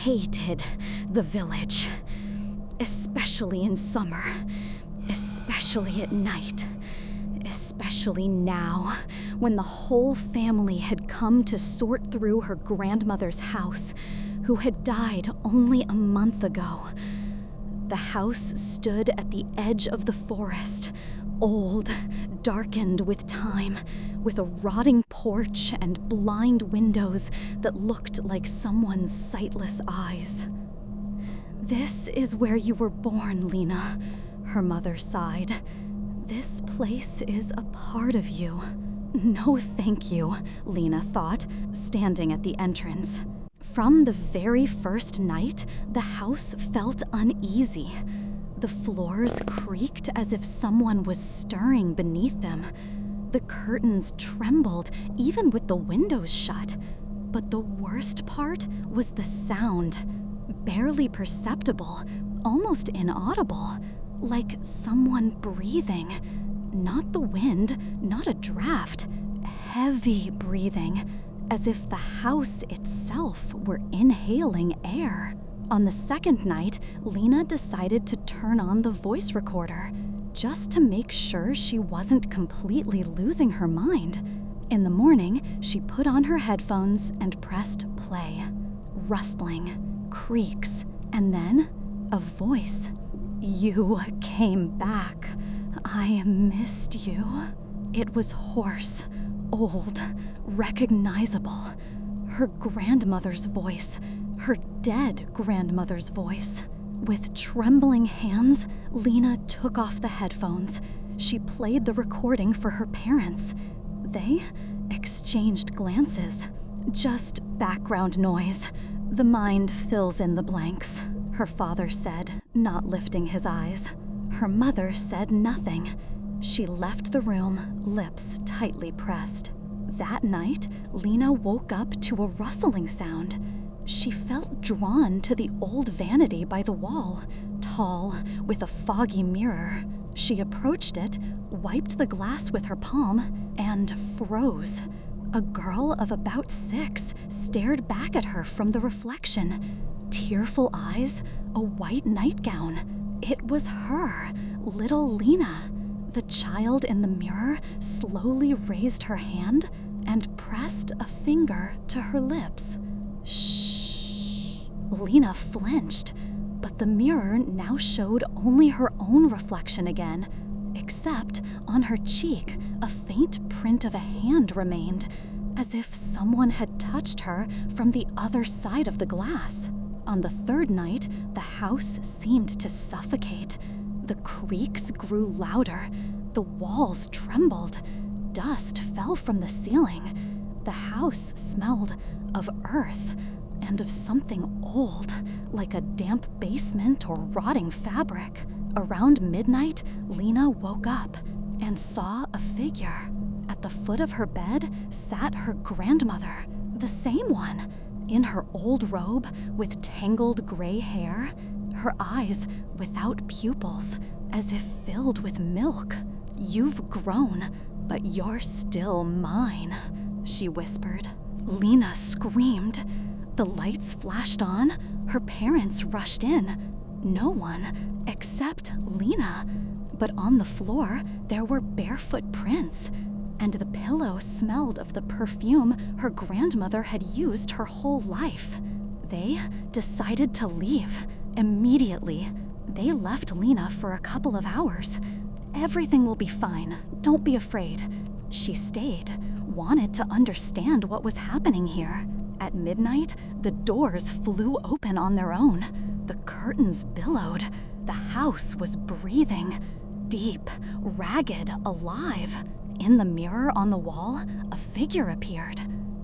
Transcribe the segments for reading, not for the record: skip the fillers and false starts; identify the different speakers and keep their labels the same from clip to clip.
Speaker 1: hated the village, especially in summer, especially at night, especially now when the whole family had come to sort through her grandmother's house, who had died only a month ago. The house stood at the edge of the forest, old, darkened with time, with a rotting porch and blind windows that looked like someone's sightless eyes. "This is where you were born, Lena," her mother sighed. "This place is a part of you." "No, thank you," Lena thought, standing at the entrance. From the very first night, the house felt uneasy. The floors creaked as if someone was stirring beneath them. The curtains trembled, even with the windows shut. But the worst part was the sound. Barely perceptible, almost inaudible, like someone breathing. Not the wind, not a draft. Heavy breathing, as if the house itself were inhaling air. On the second night, Lena decided to turn on the voice recorder, just to make sure she wasn't completely losing her mind. In the morning, she put on her headphones and pressed play. Rustling, creaks, and then a voice. "You came back. I missed you." It was hoarse, old, recognizable. Her grandmother's voice, her dead grandmother's voice. With trembling hands, Lena took off the headphones. She played the recording for her parents. They exchanged glances. "Just background noise. The mind fills in the blanks," her father said, not lifting his eyes. Her mother said nothing. She left the room, lips tightly pressed. That night, Lena woke up to a rustling sound. She felt drawn to the old vanity by the wall, tall, with a foggy mirror. She approached it, wiped the glass with her palm, and froze. A girl of about 6 stared back at her from the reflection. Tearful eyes, a white nightgown. It was her, little Lena. The child in the mirror slowly raised her hand and pressed a finger to her lips. "Shh." Lena flinched, but the mirror now showed only her own reflection again, except on her cheek a faint print of a hand remained, as if someone had touched her from the other side of the glass. On the third night, the house seemed to suffocate. The creaks grew louder. The walls trembled. Dust fell from the ceiling. The house smelled of earth and of something old, like a damp basement or rotting fabric. Around midnight, Lena woke up and saw a figure. At the foot of her bed sat her grandmother, the same one, in her old robe with tangled gray hair, her eyes without pupils, as if filled with milk. "You've grown, but you're still mine," she whispered. Lena screamed. The lights flashed on. Her parents rushed in. No one except Lena. But on the floor, there were barefoot prints, and the pillow smelled of the perfume her grandmother had used her whole life. They decided to leave immediately. They left Lena for a couple of hours. "Everything will be fine. Don't be afraid." She stayed, wanted to understand what was happening here. At midnight, the doors flew open on their own. The curtains billowed. The house was breathing. Deep, ragged, alive. In the mirror on the wall, a figure appeared.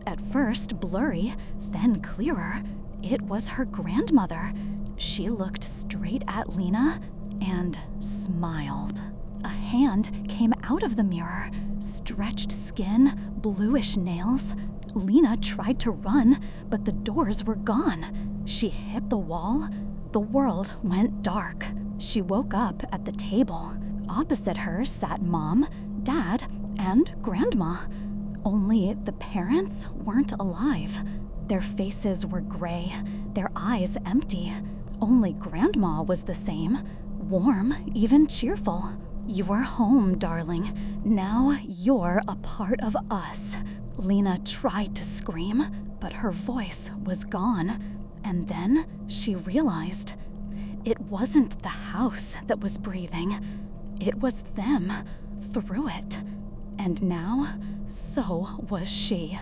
Speaker 1: At first blurry, then clearer. It was her grandmother. She looked straight at Lena and smiled. A hand came out of the mirror, stretched skin, bluish nails. Lena tried to run, but the doors were gone. She hit the wall. The world went dark. She woke up at the table. Opposite her sat Mom, Dad, and Grandma. Only the parents weren't alive. Their faces were gray, their eyes empty. Only Grandma was the same, warm, even cheerful. "You're home, darling. Now you're a part of us." Lena tried to scream, but her voice was gone. And then she realized it wasn't the house that was breathing. It was them, through it. And now, so was she.